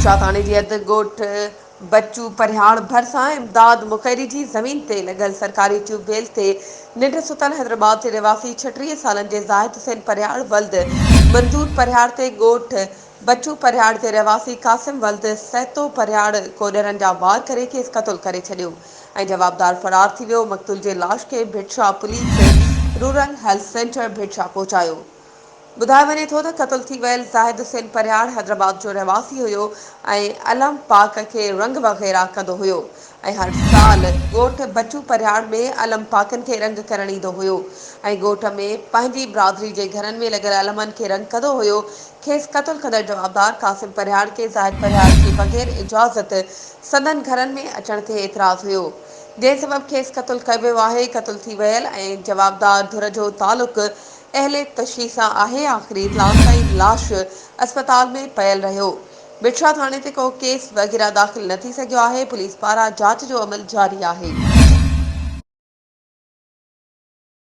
बिछा थाणे जी हद ॻोठ बच्चू परिहाड़ भरिसां इमदाद मुखैरी जी ज़मीन ते लॻल सरकारी ट्यूबवेल ते निंड सुतल हैदराबाद जे रिवासी 36 सालनि जे ज़ाहिद हुसैन परिहाड़ वल्द मंजूर परिहाड़ ते ॻोठ बच्चू परिहाड़ जे रवासी कासिम वल्द सैतो परिहाड़ कोडरनि जा वार करे खेसि क़तल करे छॾियो ऐं जवाबदार फरार थी वियो। मक़तूल जे लाश खे भिटशा पुलिस रूरल हेल्थ सेंटर भिटशा पहुचायो। ॿुधायो वञे थो त क़तल थी वियल ज़ाहिद हुसैन परिहाड़ हैदराबाद जो रहवासी हुयो ऐं अलम पाक खे रंग वग़ैरह कंदो हुयो ऐं हर साल ॻोठ बच्चू परिहाड़ में अलम पाकनि खे रंग करणु ईंदो हुयो ऐं ॻोठ में पंहिंजी बिरादरी जे घरनि में लॻल अलमनि खे रंग कंदो हुयो। खेसि क़तल कंदड़ जवाबदार कासिम परिहाड़ खे ज़ाहिद परिहाड़ जी बग़ैर इजाज़त सदन घरनि में अचण ते एतिराज़ हुयो, जंहिं सबबि खेसि क़तल कयो वियो आहे। क़तल थी वियल ऐं जवाबदार धुर जो तालुक़ अहले तशरीह सां आहे। आख़िरी इतलाह ताईं लाश अस्पताल में पयल रहियो। बिछा थाणे ते को केस वग़ैरह दाख़िल न थी सघियो आहे। पुलिस पारां जांच जो अमल जारी आहे।